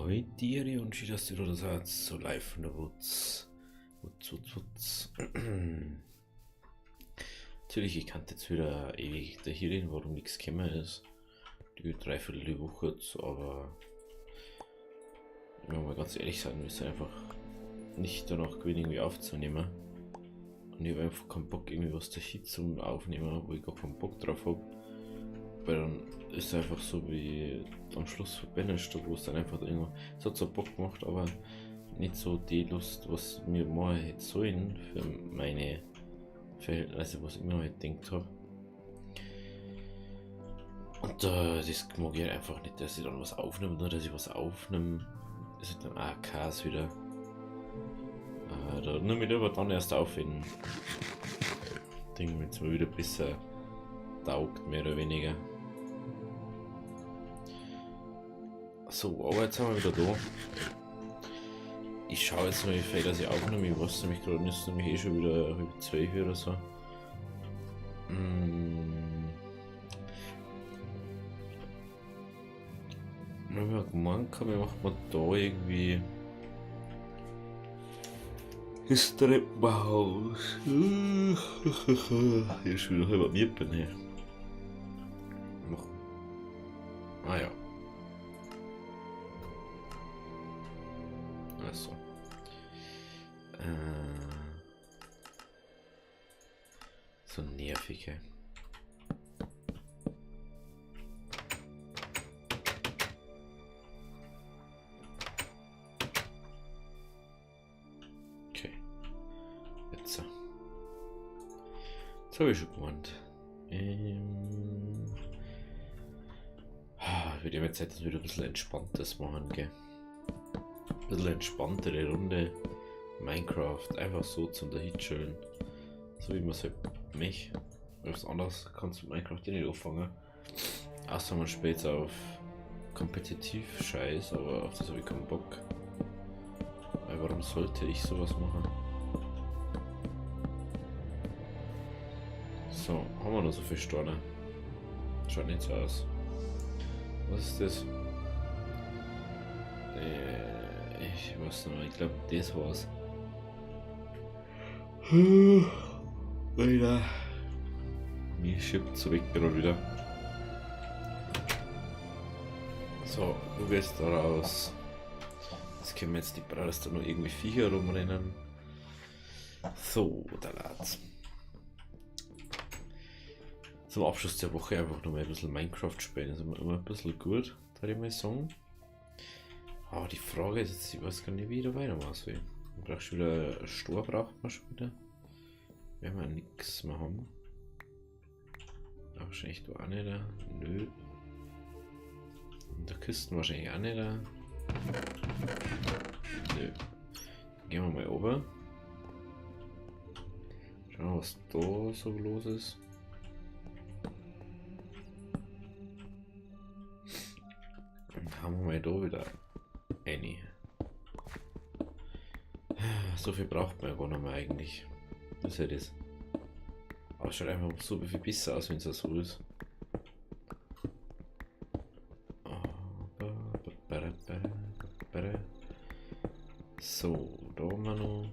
Ahoi Tiere und schön, dass du da seid, so live von der Wutz. Wutz. Natürlich, ich kann jetzt wieder ewig da hier reden, warum nichts gekommen ist. Die dreiviertel Woche jetzt, aber wenn wir mal ganz ehrlich sein müssen, einfach nicht danach gewinnen, irgendwie aufzunehmen. Und ich habe einfach keinen Bock, irgendwie was da hier zum Aufnehmen, wo ich gar keinen Bock drauf habe. Weil dann ist es einfach so wie am Schluss von Bannister, wo es dann einfach irgendwo, es hat so Bock gemacht, aber nicht so die Lust, was mir mal hätte sollen für meine Verhältnisse, was ich mir halt gedacht habe. Und das mag ich einfach nicht, dass ich dann was aufnehme, nur dass ich was aufnehme, ist dann auch Chaos wieder. Da nehme ich aber dann erst auf, wenn es mir wieder besser taugt, mehr oder weniger. So, aber jetzt sind wir wieder da. Ich schaue jetzt mal, wie viel dass ich aufnehme. Ich weiß nämlich gerade nicht, nämlich eh schon wieder 11:30 oder so. Ich habe gemeint, wir machen da irgendwie das Treppenhaus. Hier ist schon wieder halber Mirpen her. Ah ja. Also. So nervig, ey. Okay. Jetzt. Jetzt habe ich schon gemeint. Wird immer Zeit, dass wir wieder ein bisschen entspanntes machen, gell? Ein bisschen entspanntere Runde Minecraft, einfach so zum dahinchillen. So wie man es halt mich. Was anderes kannst du mit Minecraft ja nicht anfangen. Außer man später auf kompetitiv Scheiß, aber auf das habe ich keinen Bock. Weil warum sollte ich sowas machen? So, haben wir noch so viel Storne? Schaut nicht so aus. Was ist das? Ich weiß nicht mehr, ich glaube das war's. Alter. Mir schippt zurück gerade wieder. So, du gehst da raus. Jetzt können wir jetzt nicht brauchen, dass da noch irgendwie Viecher rumrennen. So, da lad's. Zum Abschluss der Woche einfach noch mal ein bisschen Minecraft spielen. Das ist immer ein bisschen gut, würde ich mal sagen. Aber die Frage ist jetzt, ich weiß gar nicht, wie ich da weitermachen soll. Man braucht schon wieder Stor, braucht man schon wieder. Wenn wir nichts mehr haben. Wahrscheinlich da auch nicht. Nö. In der Küste wahrscheinlich auch nicht. Nö. Gehen wir mal runter. Schauen wir, was da so los ist. Und haben wir mal da wieder eine. So viel braucht man ja gar nicht mehr eigentlich. Das ist ja das. Aber es schaut einfach so viel besser aus, wenn es so ist. So, da haben wir noch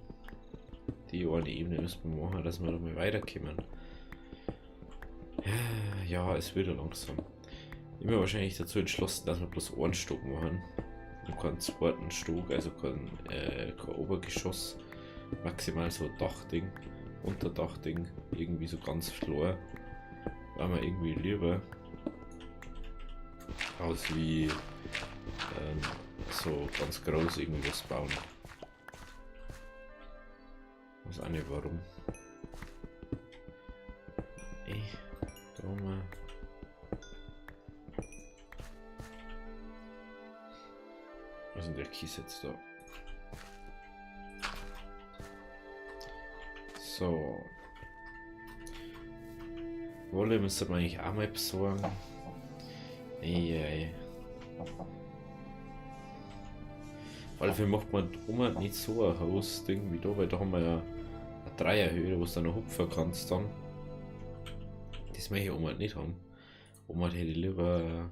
die eine Ebene müssen wir machen, dass wir da mal weiterkommen. Ja, es wird ja langsam. Ich bin wahrscheinlich dazu entschlossen, dass wir bloß einen Stock machen. Und keinen zweiten Stock, also kein Obergeschoss. Maximal so ein Dachding, Unterdachding, irgendwie so ganz klar. Weil wir irgendwie lieber aus wie so ganz groß irgendwas bauen. Ich weiß auch nicht warum. Da mal. Was ist denn der Kies jetzt da? So. Wolle müsste man eigentlich auch mal besorgen. Ey. Vor allem macht man Oma nicht so ein Haus-Ding wie da, weil da haben wir ja eine Dreierhöhe, wo du dann noch hupfen kannst dann. Das möchte ich Oma nicht haben. Oma hätte lieber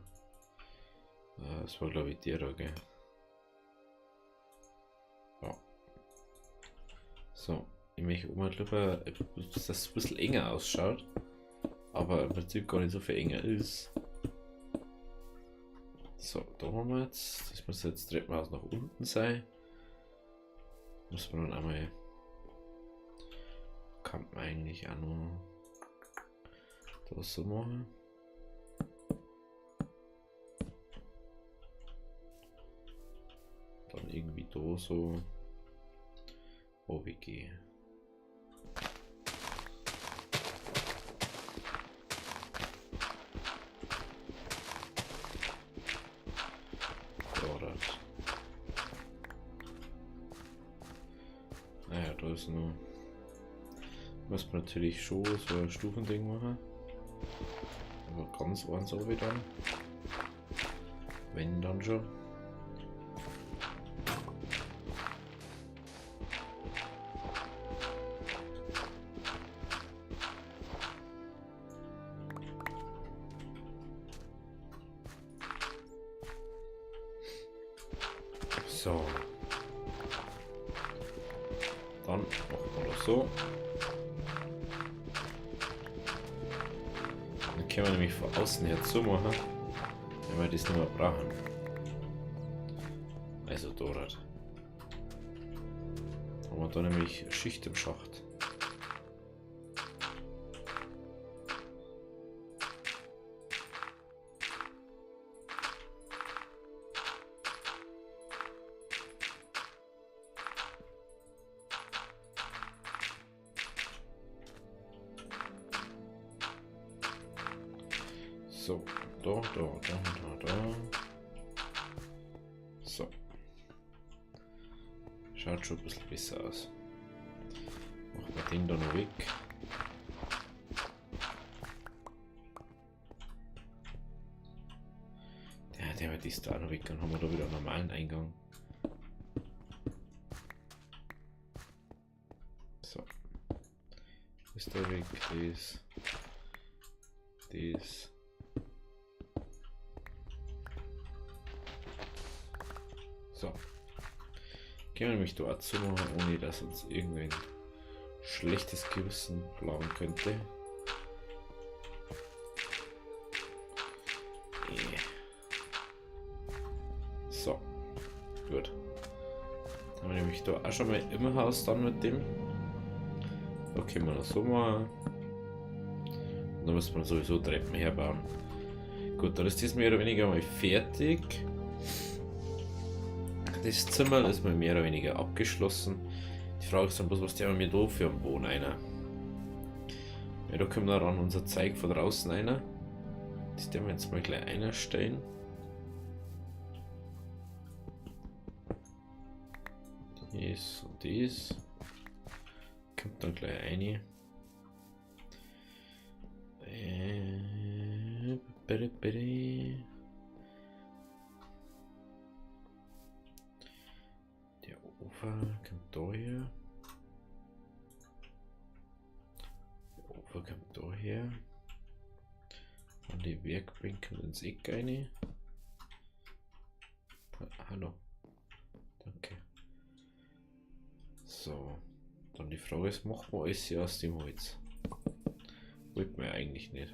Das war glaube ich der da, gell? So, ich möchte auch mal lieber, dass das ein bisschen enger ausschaut, aber im Prinzip gar nicht so viel enger ist. So, da haben wir jetzt, das muss jetzt Treppenhaus nach unten sein. Muss man dann einmal, kann man eigentlich auch noch das so machen. Dann irgendwie da so OWG. Naja, da ist noch. Muss man natürlich schon so ein Stufending machen. Aber ganz eins auch wieder. Wenn dann schon. So. Dann machen wir das so. Dann können wir nämlich von außen her zumachen, wenn wir das nicht mehr brauchen. Also dort. Haben wir da nämlich Schicht im Schacht. So, da. So. Schaut schon ein bisschen besser aus. Machen wir den da noch weg. Der wird das da noch weg, dann haben wir da wieder einen normalen Eingang. So. Ist da weg, das. So. Können wir nämlich dort zu machen, ohne dass uns irgendein schlechtes Gewissen plagen könnte. So. Gut. Dann haben wir nämlich da auch schon mal im Haus dann mit dem. Da können wir das so machen. Und dann müssen wir sowieso Treppen herbauen. Gut, dann ist das mehr oder weniger mal fertig. Das Zimmer ist mal mehr oder weniger abgeschlossen. Die Frage ist dann bloß, was der mir da für einen Boden einer. Ja, da können wir dann unser Zeug von draußen einer. Das werden wir jetzt mal gleich einstellen. Das und das. Kommt dann gleich eine. Der Ofen kommt da her. Der Ofen kommt da her. Und die Werkbänke ins Eck eine. Hallo. Danke. So. Dann die Frage ist, machen wir alles hier aus dem Holz? Wollten wir eigentlich nicht.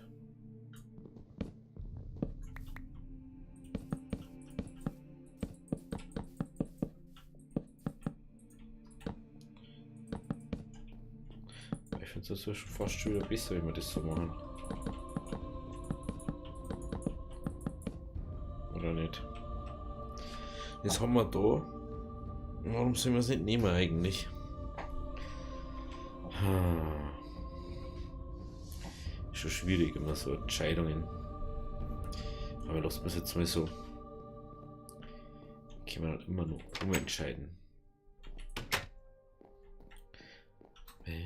Ich finde es also schon fast schon wieder besser, wenn wir das so machen. Oder nicht? Das haben wir da. Warum sollen wir es nicht nehmen eigentlich? Schon schwierig immer so Entscheidungen. Aber lassen wir es jetzt mal so. Können wir dann immer noch umentscheiden. Ich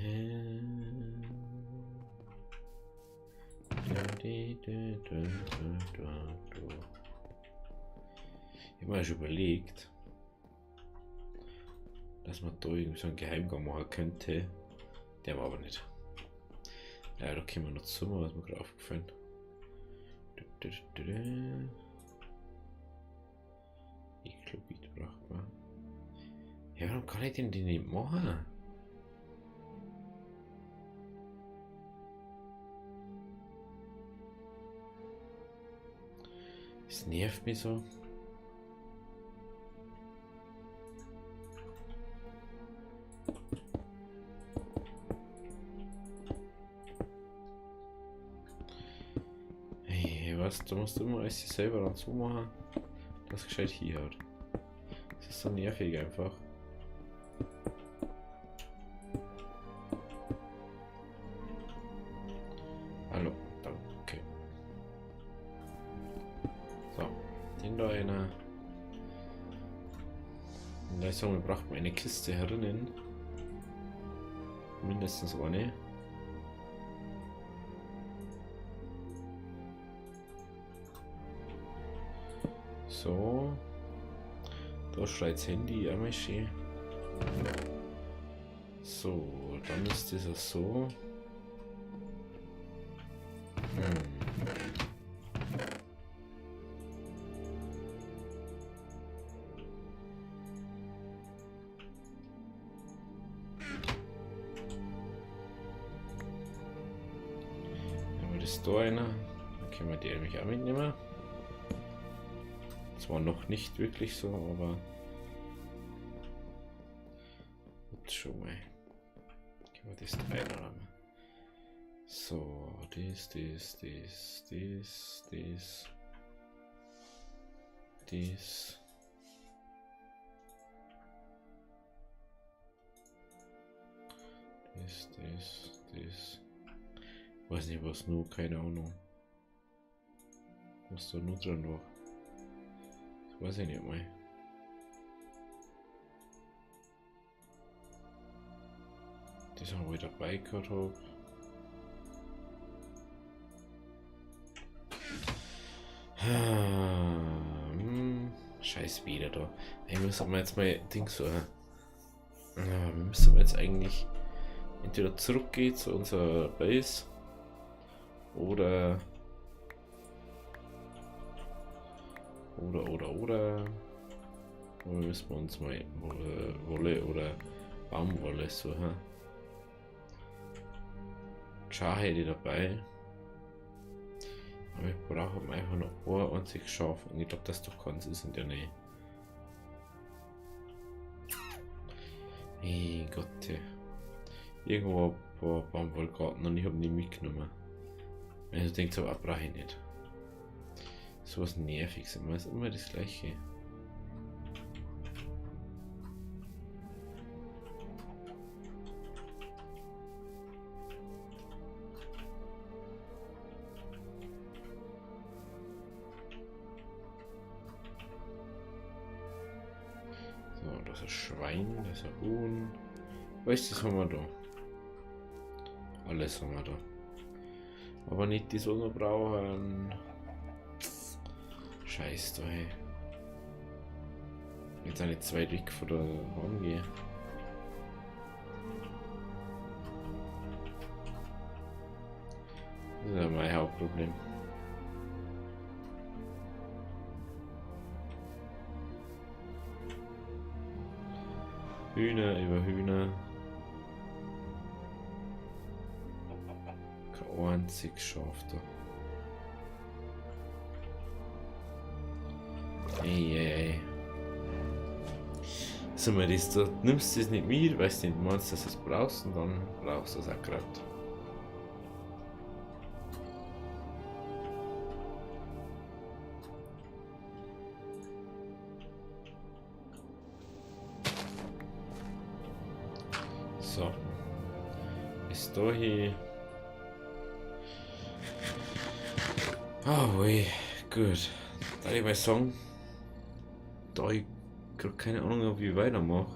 habe mir schon überlegt, dass man da irgendwie so einen Geheimgang machen könnte. Der war aber nicht. Ja, da können wir noch zu, was mir gerade aufgefallen. Ich glaube, ich brauche mal. Ja, warum kann ich denn die nicht machen? Das nervt mich so. Hey, was? Du musst immer alles selber dann so machen, dass es gescheit hier hat. Das ist so nervig einfach. Hallo, danke. So, den da einer. Und da ist wir braucht man eine Kiste herinnen. Mindestens eine. So. Da schreit das Handy einmal schön. So, dann ist das auch so. Dann ist da einer. Dann können wir die nämlich auch mitnehmen. Zwar noch nicht wirklich so, aber jetzt schon mal. Können wir das reinrahmen. So, das. Weiß nicht was nur, keine Ahnung. Was da nur dran war. Das weiß ich nicht mal. Das haben wir dabei gehabt. Scheiß wieder da. Ey, müssen wir jetzt mal Ding so. Müssen wir jetzt eigentlich entweder zurückgehen zu unserer Base oder müssen wir uns mal Wolle oder Baumwolle suchen. Schar hätte ich dabei. Aber ich brauche einfach noch ein einziges Schaf und ich glaube, das doch keins ist in der Nähe. Hey Gott, irgendwo ein paar Baumwollgarten und ich habe nie mitgenommen. Also denkt so, brauche ich nicht. So was Nerviges, immer ist immer das gleiche. So, das ist ein Schwein, das ist ein Huhn. Weißt du, das haben wir da. Alles haben wir da. Aber nicht die, was wir brauchen. Scheiß da, hey. Jetzt eine zwei weg von der Heimgehe. Das ist ja mein Hauptproblem. Hühner über Hühner. Kein einziges Schaf da. Ey. Sag mal, das da, nimmst du das nicht mit, weil du nicht meinst, dass du es brauchst und dann brauchst du es auch gerade. So. Bis dahin. Ui, gut. Da ich mal sagen, da ich gerade keine Ahnung, wie ich weitermache.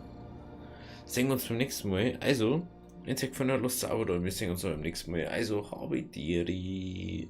Sehen wir uns beim nächsten Mal. Also, wenn es euch gefallen hat, lasst es ein Abo da. Wir sehen uns auch beim nächsten Mal. Also, habe die.